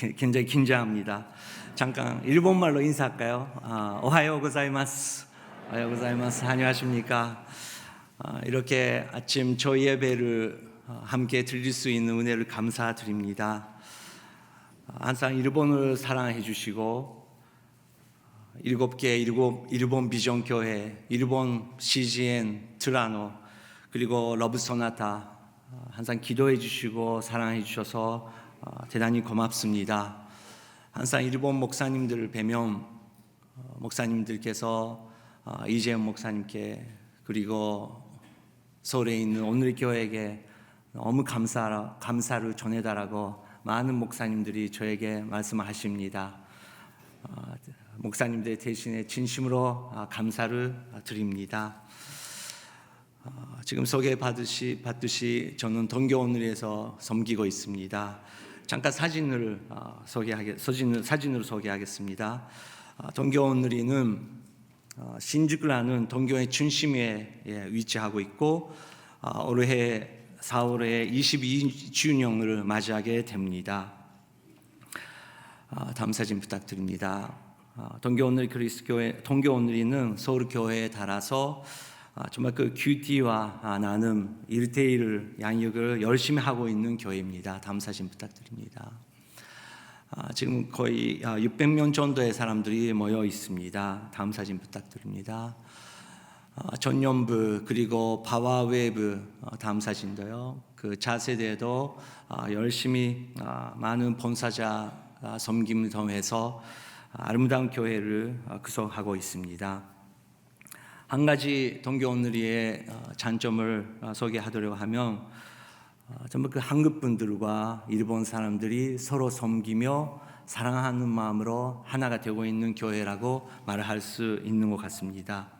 굉장히 긴장합니다. 잠깐 일본말로 인사할까요? 오하요 고자이마스. 오하요 고자이마스. 안녕하십니까? 이렇게 아침 저희 예배를 함께 드릴 수 있는 은혜를 감사드립니다. 항상 일본을 사랑해 주시고 일본 비전 교회, 일본 CGN 트라노, 그리고 러브 소나타 항상 기도해 주시고 사랑해 주셔서 대단히 고맙습니다. 항상 일본 목사님들을 뵈면 목사님들께서 이재현 목사님께 그리고 서울에 있는 오늘 교회에게 너무 감사를 전해달라고 많은 목사님들이 저에게 말씀하십니다. 목사님들 대신에 진심으로 감사를 드립니다. 지금 소개받듯이 저는 동교오늘에서 섬기고 있습니다. 잠깐 사진으로 소개하겠습니다. 동교오늘이는 신주쿠라는 동교의 중심에 위치하고 있고 올해 4월에 22주년을 맞이하게 됩니다. 다음 사진 부탁드립니다. 동교오늘 그리스도교회 동교오늘이는 서울교회에 따라서 정말 그 큐티와 나눔 1대1 양육을 열심히 하고 있는 교회입니다. 다음 사진 부탁드립니다. 지금 거의 600명 정도의 사람들이 모여 있습니다. 다음 사진 부탁드립니다. 전년부 그리고 바와웨브 다음 사진도요. 그 차세대도 열심히 많은 본사자 섬김을 통해서 아름다운 교회를 구성하고 있습니다. 한 가지 동교오늘의 장점을 소개하도록 하면 정말 그 한국 분들과 일본 사람들이 서로 섬기며 사랑하는 마음으로 하나가 되고 있는 교회라고 말할 수 있는 것 같습니다.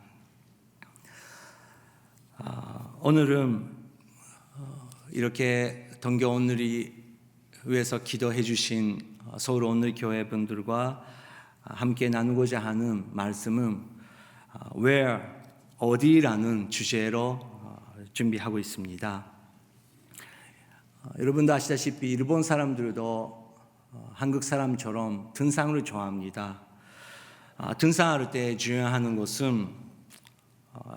오늘은 이렇게 동교오늘이 위해서 기도해 주신 서울 오늘 교회 분들과 함께 나누고자 하는 말씀은 Where 어디라는 주제로 준비하고 있습니다. 여러분도 아시다시피 일본 사람들도 한국 사람처럼 등산을 좋아합니다. 등산할 때 중요한 것은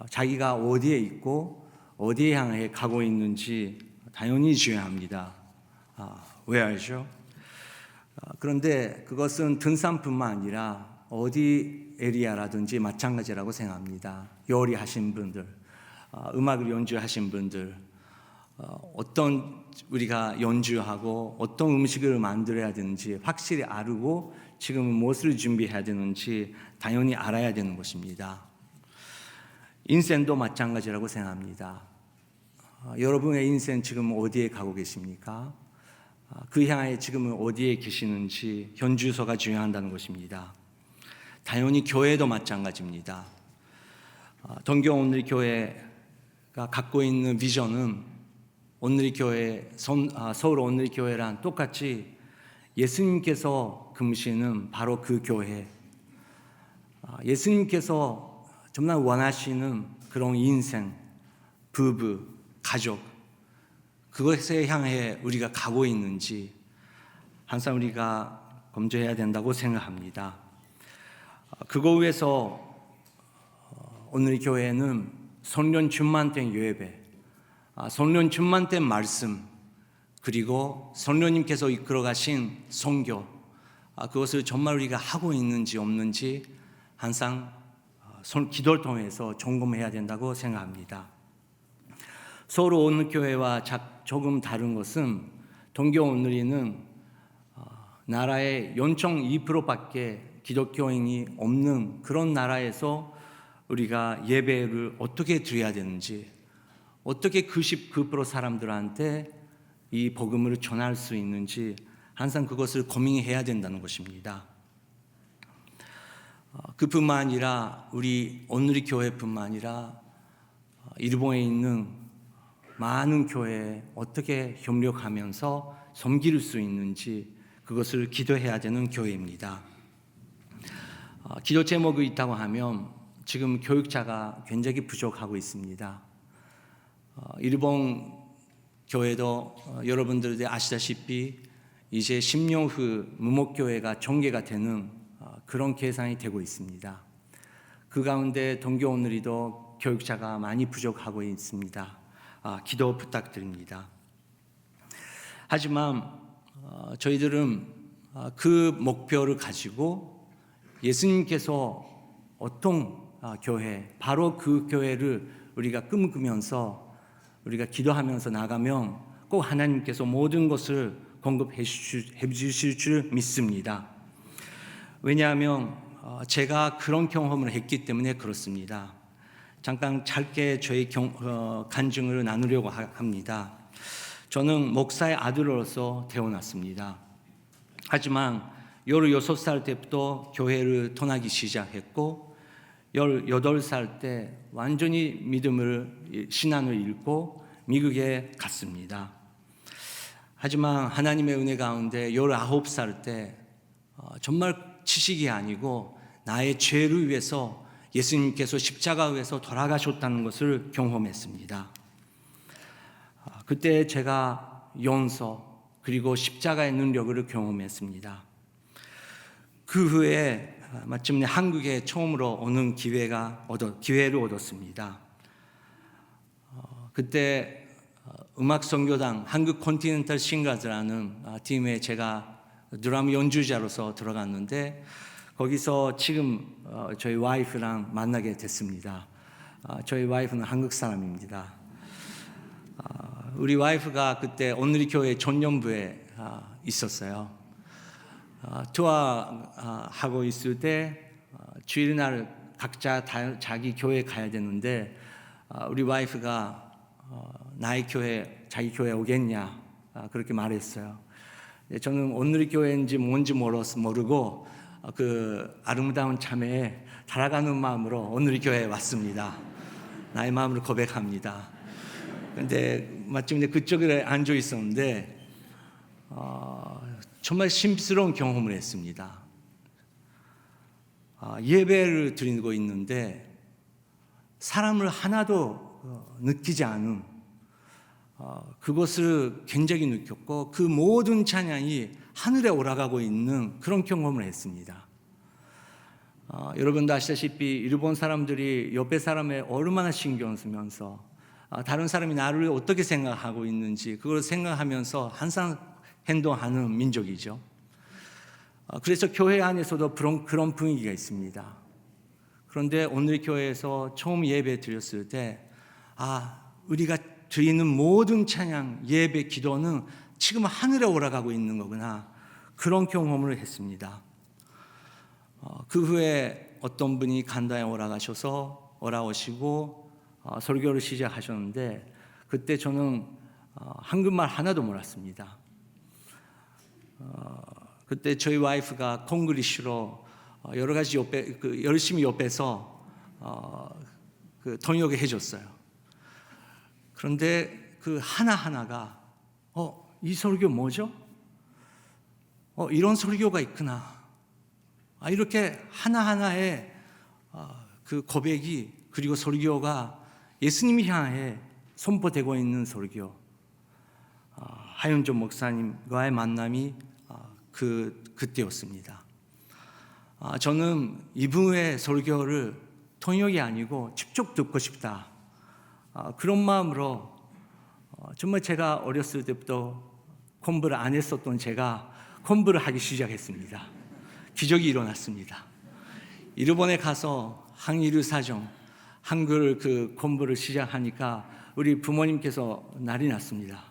자기가 어디에 있고 어디에 향해 가고 있는지 당연히 중요합니다. 왜 알죠? 그런데 그것은 등산뿐만 아니라 어디 에리아라든지 마찬가지라고 생각합니다. 요리하신 분들, 음악을 연주하신 분들, 어떤 우리가 연주하고 어떤 음식을 만들어야 되는지 확실히 알고 지금 무엇을 준비해야 되는지 당연히 알아야 되는 것입니다. 인생도 마찬가지라고 생각합니다. 여러분의 인생 지금 어디에 가고 계십니까? 그 향해 지금 어디에 계시는지 현주소가 중요하다는 것입니다. 당연히 교회도 마찬가지입니다. 동교 오늘 교회가 갖고 있는 비전은 오늘 교회, 서울 오늘 교회랑 똑같이 예수님께서 금시는 바로 그 교회, 예수님께서 정말 원하시는 그런 인생, 부부, 가족, 그것에 향해 우리가 가고 있는지 항상 우리가 검토해야 된다고 생각합니다. 그거 위해서 오늘 교회는 성령 충만된 예배, 성령 충만된 말씀, 그리고 성령님께서 이끌어 가신 선교, 그것을 정말 우리가 하고 있는지 없는지 항상 기도를 통해서 점검해야 된다고 생각합니다. 서울 오늘 교회와 조금 다른 것은 동교 오늘이는 나라의 0.2%밖에 기독교인이 없는 그런 나라에서 우리가 예배를 어떻게 드려야 되는지, 어떻게 99% 사람들한테 이 복음을 전할 수 있는지 항상 그것을 고민해야 된다는 것입니다. 그뿐만 아니라 우리 오늘의 교회뿐만 아니라 일본에 있는 많은 교회에 어떻게 협력하면서 섬길 수 있는지 그것을 기도해야 되는 교회입니다. 기도 제목이 있다고 하면 지금 교육자가 굉장히 부족하고 있습니다. 일본 교회도 여러분들이 아시다시피 이제 10년 후 무목교회가 전개가 되는 그런 계산이 되고 있습니다. 그 가운데 동교 오늘이도 교육자가 많이 부족하고 있습니다. 기도 부탁드립니다. 하지만 저희들은 그 목표를 가지고 예수님께서 어떤 교회, 바로 그 교회를 우리가 꿈꾸면서 우리가 기도하면서 나가면 꼭 하나님께서 모든 것을 공급해 주실 줄 믿습니다. 왜냐하면 제가 그런 경험을 했기 때문에 그렇습니다. 잠깐 짧게 저희 간증을 나누려고 합니다. 저는 목사의 아들로서 태어났습니다. 하지만 16살 때부터 교회를 떠나기 시작했고 18살 때 완전히 신앙을 잃고 미국에 갔습니다. 하지만 하나님의 은혜 가운데 19살 때 정말 지식이 아니고 나의 죄를 위해서 예수님께서 십자가 위에서 돌아가셨다는 것을 경험했습니다. 그때 제가 용서 그리고 십자가의 능력을 경험했습니다. 그 후에 마침내 한국에 처음으로 오는 기회를 얻었습니다. 그때 음악선교당 한국 컨티넨탈 싱가즈라는 팀에 제가 드럼 연주자로서 들어갔는데 거기서 지금 저희 와이프랑 만나게 됐습니다. 저희 와이프는 한국 사람입니다. 우리 와이프가 그때 오늘의 교회 전년부에 있었어요. 투어하고 있을 때 주일날 각자 자기 교회 가야 되는데 우리 와이프가 나의 교회, 자기 교회 오겠냐 그렇게 말했어요. 저는 오늘의 교회인지 뭔지 모르고 그 아름다운 참회에 달아가는 마음으로 오늘의 교회에 왔습니다. 나의 마음을 고백합니다. 그런데 마침내 그쪽에 앉아 있었는데 정말 심스러운 경험을 했습니다. 예배를 드리고 있는데 사람을 하나도 느끼지 않은 그것을 굉장히 느꼈고 그 모든 찬양이 하늘에 올라가고 있는 그런 경험을 했습니다. 여러분도 아시다시피 일본 사람들이 옆에 사람에 얼마나 신경 쓰면서 다른 사람이 나를 어떻게 생각하고 있는지 그걸 생각하면서 항상 행동하는 민족이죠. 그래서 교회 안에서도 그런 분위기가 있습니다. 그런데 오늘 교회에서 처음 예배 드렸을 때 우리가 드리는 모든 찬양, 예배, 기도는 지금 하늘에 올라가고 있는 거구나 그런 경험을 했습니다. 그 후에 어떤 분이 간다에 올라오시고 설교를 시작하셨는데 그때 저는 한국말 하나도 몰랐습니다. 그때 저희 와이프가 콩글리시로 여러 가지 열심히 옆에서 통역을 해줬어요. 그런데 그 하나하나가 이 설교 뭐죠? 이런 설교가 있구나. 이렇게 하나하나의 그 고백이 그리고 설교가 예수님이 향해 선포되고 있는 설교. 하윤종 목사님과의 만남이 그때였습니다. 저는 이분의 설교를 통역이 아니고 직접 듣고 싶다. 그런 마음으로 정말 제가 어렸을 때부터 공부를 안 했었던 제가 공부를 하기 시작했습니다. 기적이 일어났습니다. 일본에 가서 항일사정 한글 공부를 시작하니까 우리 부모님께서 난리 났습니다.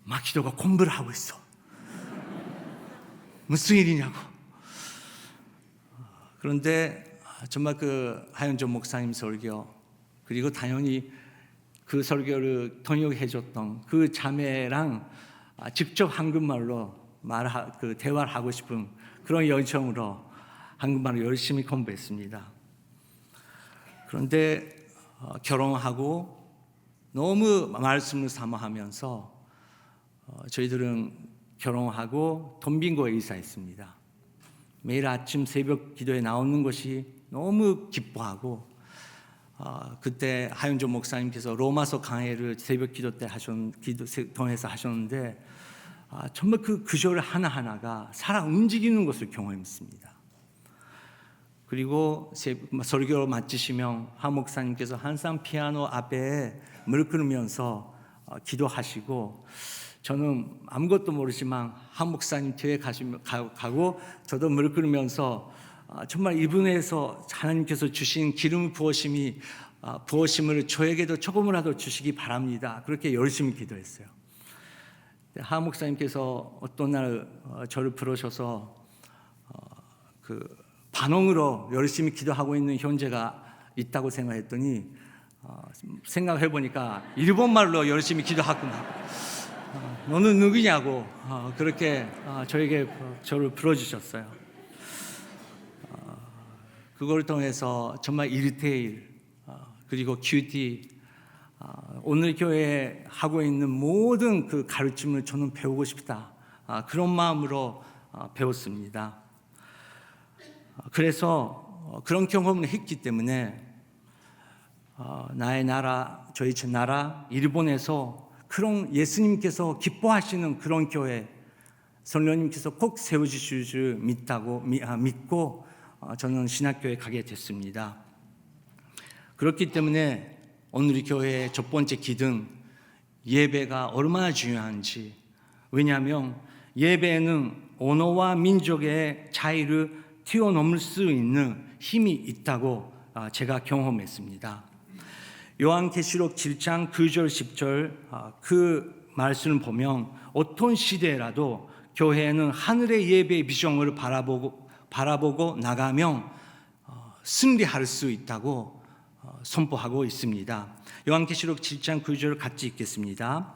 마키도가 공부를 하고 있어. 무슨 일이냐고. 그런데 정말 하윤종 목사님 설교 그리고 당연히 그 설교를 통역해 줬던 그 자매랑 직접 한국말로 대화를 하고 싶은 그런 열정으로 한국말을 열심히 공부했습니다. 그런데 결혼하고 너무 말씀을 사모하면서 저희들은 결혼하고 돈빙고에 이사했습니다. 매일 아침 새벽 기도에 나오는 것이 너무 기뻐하고 그때 하윤종 목사님께서 로마서 강해를 새벽 기도 때 통해서 하셨는데 정말 그 구절 하나하나가 살아 움직이는 것을 경험했습니다. 그리고 설교를 마치시면 하 목사님께서 항상 피아노 앞에 무릎 꿇으면서 기도하시고, 저는 아무것도 모르지만 하 목사님 뒤에 가고 저도 무릎 꿇으면서 정말 이분에서 하나님께서 주신 기름 부어심을 저에게도 조금이라도 주시기 바랍니다. 그렇게 열심히 기도했어요. 하 목사님께서 어떤 날 저를 부르셔서 그 반응으로 열심히 기도하고 있는 형제가 있다고 생각했더니 생각해 보니까 일본말로 열심히 기도하구나. 너는 누구냐고 그렇게 저를 불러주셨어요. 그걸 통해서 정말 일테일 그리고 큐티 오늘 교회에 하고 있는 모든 그 가르침을 저는 배우고 싶다, 그런 마음으로 배웠습니다. 그래서 그런 경험을 했기 때문에 나의 나라, 저희 나라 일본에서 그런 예수님께서 기뻐하시는 그런 교회, 성령님께서 꼭 세워주실 줄 믿고 저는 신학교에 가게 됐습니다. 그렇기 때문에 오늘 교회의 첫 번째 기둥, 예배가 얼마나 중요한지. 왜냐하면 예배에는 언어와 민족의 차이를 뛰어넘을 수 있는 힘이 있다고 제가 경험했습니다. 요한계시록 7장 9절 10절 그 말씀을 보면 어떤 시대라도 교회는 하늘의 예배의 비전을 바라보고 나가면 승리할 수 있다고 선포하고 있습니다. 요한계시록 7장 9절을 같이 읽겠습니다.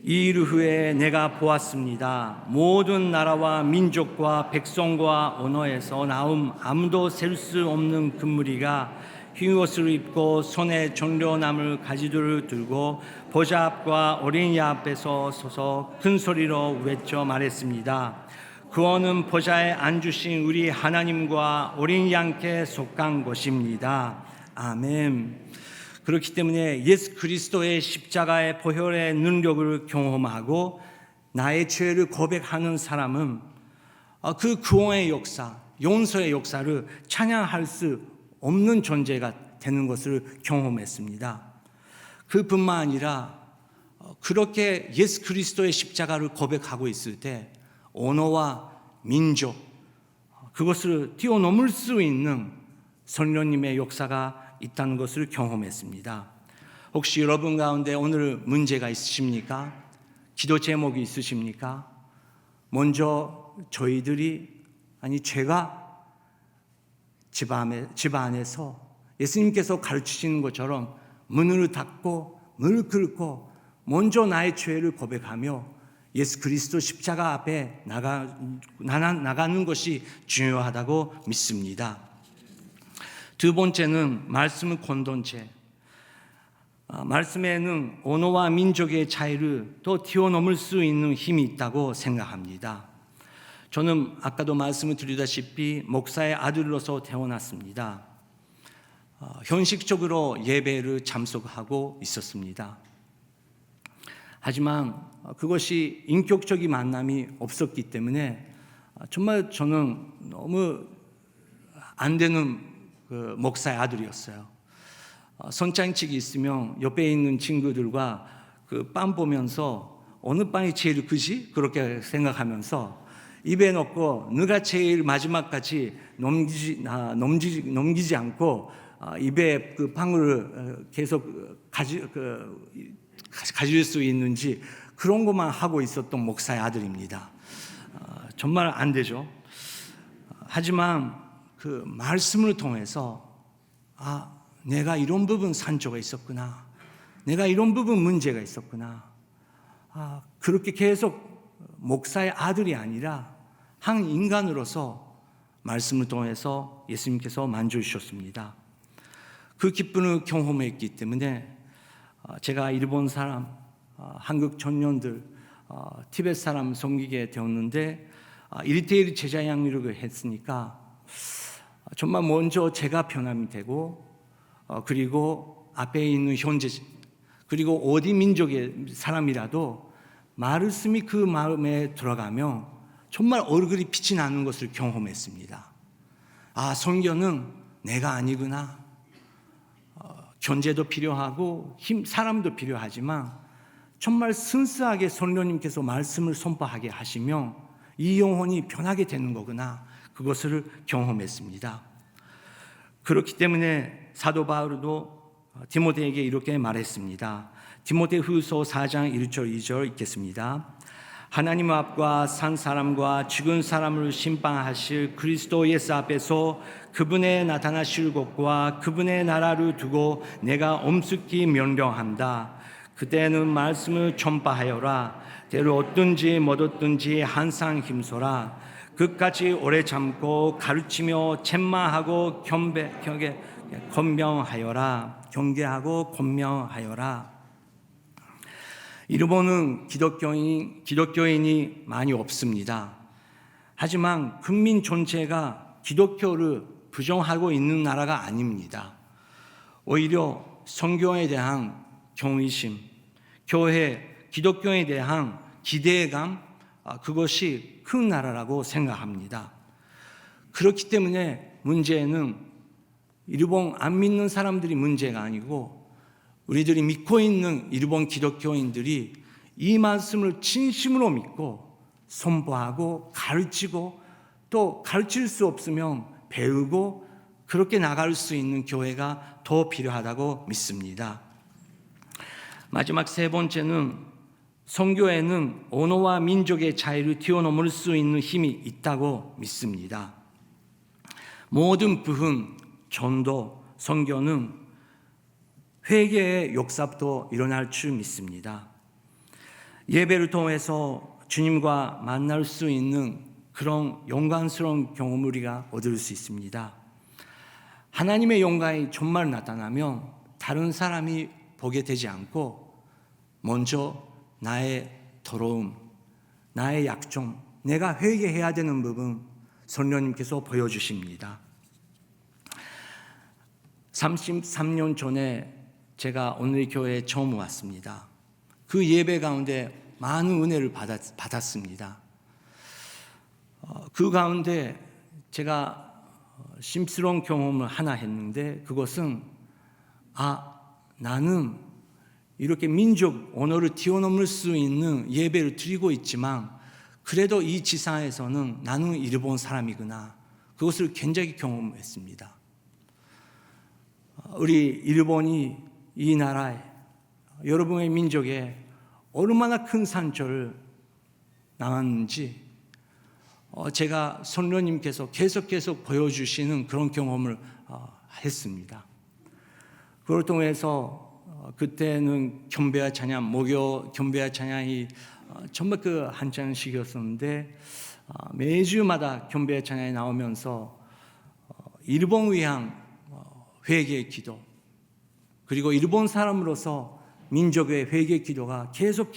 이 일 후에 내가 보았습니다. 모든 나라와 민족과 백성과 언어에서 나온 아무도 셀 수 없는 금무리가 흰 옷을 입고 손에 종려나무 가지들을 들고 보좌 앞과 어린이 앞에서 서서 큰 소리로 외쳐 말했습니다. 그원은 보좌에 앉으신 우리 하나님과 어린 양께 속한 것입니다. 아멘. 그렇기 때문에 예수 그리스도의 십자가의 보혈의 능력을 경험하고 나의 죄를 고백하는 사람은 그 구원의 역사, 용서의 역사를 찬양할 수 없는 존재가 되는 것을 경험했습니다. 그뿐만 아니라 그렇게 예수 그리스도의 십자가를 고백하고 있을 때 언어와 민족, 그것을 뛰어넘을 수 있는 성령님의 역사가 있다는 것을 경험했습니다. 혹시 여러분 가운데 오늘 문제가 있으십니까? 기도 제목이 있으십니까? 먼저 제가 집 안에서 예수님께서 가르치시는 것처럼 문을 닫고 문을 긁고 먼저 나의 죄를 고백하며 예수 그리스도 십자가 앞에 나가는 것이 중요하다고 믿습니다. 두 번째는 말씀의 공동체. 말씀에는 언어와 민족의 차이를 또 뛰어넘을 수 있는 힘이 있다고 생각합니다. 저는 아까도 말씀을 드리다시피 목사의 아들로서 태어났습니다. 형식적으로 예배를 참석하고 있었습니다. 하지만 그것이 인격적인 만남이 없었기 때문에 정말 저는 너무 안 되는 목사의 아들이었어요. 선창식이 있으면 옆에 있는 친구들과 그 빵 보면서 어느 빵이 제일 크지? 그렇게 생각하면서 입에 넣고 누가 제일 마지막까지 넘기지 않고 입에 그 빵을 계속 가질 수 있는지 그런 것만 하고 있었던 목사의 아들입니다. 정말 안 되죠. 하지만 그 말씀을 통해서 내가 이런 부분 산조가 있었구나, 내가 이런 부분 문제가 있었구나, 그렇게 계속 목사의 아들이 아니라 한 인간으로서 말씀을 통해서 예수님께서 만져주셨습니다. 그 기쁨을 경험했기 때문에 제가 일본 사람, 한국 청년들, 티베트 사람 섬기게 되었는데 1:1 제자 양육을 했으니까 정말 먼저 제가 변함이 되고 그리고 앞에 있는 현재 그리고 어디 민족의 사람이라도 말씀이 그 마음에 들어가면 정말 얼굴이 빛이 나는 것을 경험했습니다. 아, 선교는 내가 아니구나. 견제도 필요하고 사람도 필요하지만 정말 순수하게 성령님께서 말씀을 선포하게 하시면 이 영혼이 변하게 되는 거구나. 그것을 경험했습니다. 그렇기 때문에 사도 바울도 디모데에게 이렇게 말했습니다. 디모데후서 4장 1절 2절 읽겠습니다. 하나님 앞과 산 사람과 죽은 사람을 심판하실 그리스도 예수 앞에서 그분의 나타나실 것과 그분의 나라를 두고 내가 엄숙히 명령한다. 그때는 말씀을 전파하여라. 때로 얻든지 못 얻든지 항상 힘써라. 끝까지 오래 참고 가르치며 책망하고 경계하고 권명하여라. 일본은 기독교인이 많이 없습니다. 하지만 국민 전체가 기독교를 부정하고 있는 나라가 아닙니다. 오히려 선교에 대한 경외심, 교회, 기독교에 대한 기대감, 그것이 큰 나라라고 생각합니다. 그렇기 때문에 문제는 일본 안 믿는 사람들이 문제가 아니고 우리들이 믿고 있는 일본 기독교인들이 이 말씀을 진심으로 믿고 선포하고 가르치고 또 가르칠 수 없으면 배우고 그렇게 나갈 수 있는 교회가 더 필요하다고 믿습니다. 마지막 세 번째는 선교에는 언어와 민족의 차이를 뛰어넘을 수 있는 힘이 있다고 믿습니다. 모든 부흥, 전도, 선교는 회개의 역사부터 일어날 줄 믿습니다. 예배를 통해서 주님과 만날 수 있는 그런 영광스러운 경험을 우리가 얻을 수 있습니다. 하나님의 영광이 정말 나타나면 다른 사람이 보게 되지 않고 먼저 나의 더러움, 나의 약점, 내가 회개해야 되는 부분 성령님께서 보여주십니다. 33년 전에 제가 오늘 교회에 처음 왔습니다. 그 예배 가운데 많은 은혜를 받았습니다. 그 가운데 제가 심스러운 경험을 하나 했는데 그것은 나는 이렇게 민족 언어를 뛰어넘을 수 있는 예배를 드리고 있지만 그래도 이 지상에서는 나는 일본 사람이구나. 그것을 굉장히 경험했습니다. 우리 일본이 이 나라에 여러분의 민족에 얼마나 큰 상처를 남았는지 제가 성령님께서 계속 보여주시는 그런 경험을 했습니다. 그걸 통해서 그때는 경배와 찬양, 목요 경배와 찬양이 정말 그 한창 시기였었는데 매주마다 경배와 찬양이 나오면서 일본 위한 회개의 기도 그리고 일본 사람으로서 민족의 회개 기도가 계속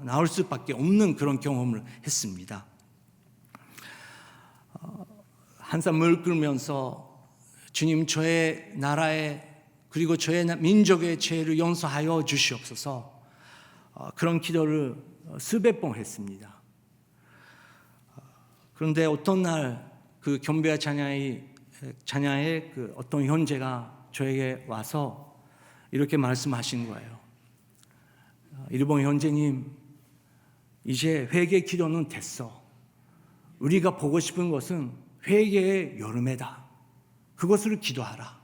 나올 수밖에 없는 그런 경험을 했습니다. 항상 물 끓면서 주님 저의 나라의 그리고 저의 민족의 죄를 용서하여 주시옵소서 그런 기도를 수백 번 했습니다. 그런데 어떤 날 그 경배와 찬양의 그 어떤 형제가 저에게 와서 이렇게 말씀하신 거예요. 일본 형제님, 이제 회개 기도는 됐어. 우리가 보고 싶은 것은 회개의 여름에다. 그것을 기도하라.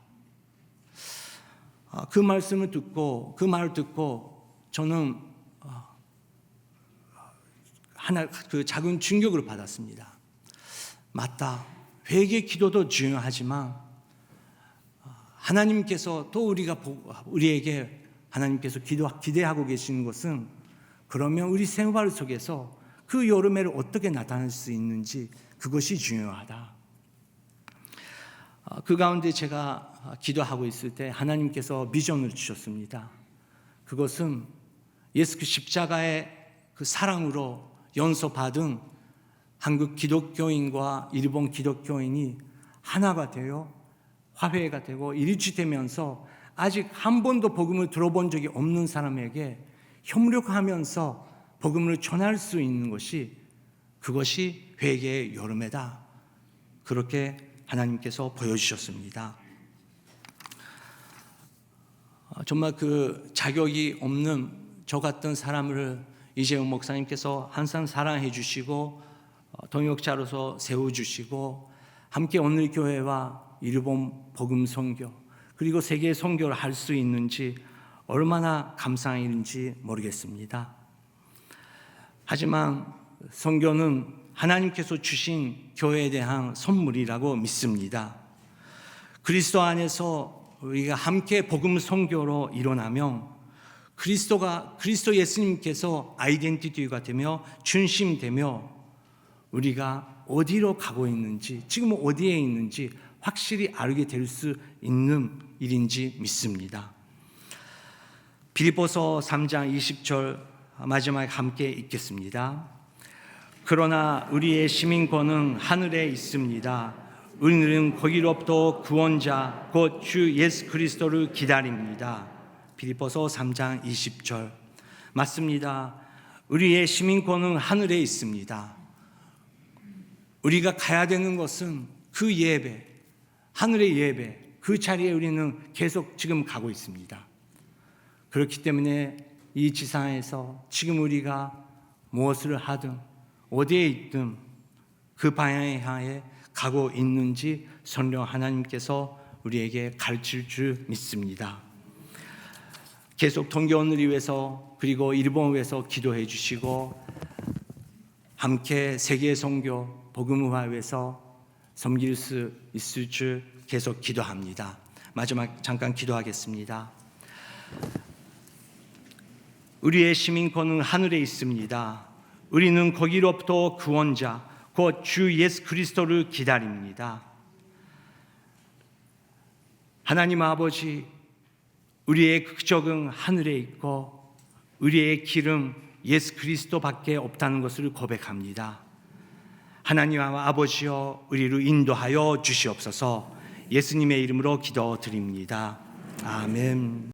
그 말씀을 듣고 그 말을 듣고 저는 하나 그 작은 충격을 받았습니다. 맞다. 회개 기도도 중요하지만 하나님께서 또 우리에게 하나님께서 기대하고 계시는 것은 그러면 우리 생활 속에서 그 여름에를 어떻게 나타낼 수 있는지 그것이 중요하다. 그 가운데 제가 기도하고 있을 때 하나님께서 비전을 주셨습니다. 그것은 예수 그 십자가의 그 사랑으로 연소받은 한국 기독교인과 일본 기독교인이 하나가 되어 화해가 되고 일치되면서 아직 한 번도 복음을 들어본 적이 없는 사람에게 협력하면서 복음을 전할 수 있는 것이 그것이 회개의 여름이다. 그렇게 하나님께서 보여주셨습니다. 정말 그 자격이 없는 저 같은 사람을 이재용 목사님께서 항상 사랑해 주시고 동역자로서 세워주시고 함께 오늘 교회와 일본 복음 선교 그리고 세계 선교를 할 수 있는지 얼마나 감사한 일인지 모르겠습니다. 하지만 선교는 하나님께서 주신 교회에 대한 선물이라고 믿습니다. 그리스도 안에서 우리가 함께 복음 선교로 일어나면 그리스도 예수님께서 아이덴티티가 되며 중심되며 우리가 어디로 가고 있는지 지금 어디에 있는지 확실히 알게 될 수 있는 일인지 믿습니다. 빌립보서 3장 20절 마지막에 함께 읽겠습니다. 그러나 우리의 시민권은 하늘에 있습니다. 우리는 거기로부터 구원자 곧 주 예수 그리스도를 기다립니다. 빌립보서 3장 20절 맞습니다. 우리의 시민권은 하늘에 있습니다. 우리가 가야 되는 것은 그 예배, 하늘의 예배, 그 자리에 우리는 계속 지금 가고 있습니다. 그렇기 때문에 이 지상에서 지금 우리가 무엇을 하든 어디에 있든 그 방향에 향해 가고 있는지 성령 하나님께서 우리에게 가르칠 줄 믿습니다. 계속 동교원을 위해서 그리고 일본을 위해서 기도해 주시고 함께 세계 선교 복음화 위해서 섬길 수 있을 줄 계속 기도합니다. 마지막 잠깐 기도하겠습니다. 우리의 시민권은 하늘에 있습니다. 우리는 거기로부터 구원자 곧 주 예수 그리스도를 기다립니다. 하나님 아버지, 우리의 국적은 하늘에 있고 우리의 길은 예수 그리스도밖에 없다는 것을 고백합니다. 하나님 아버지여, 우리를 인도하여 주시옵소서. 예수님의 이름으로 기도드립니다. 아멘.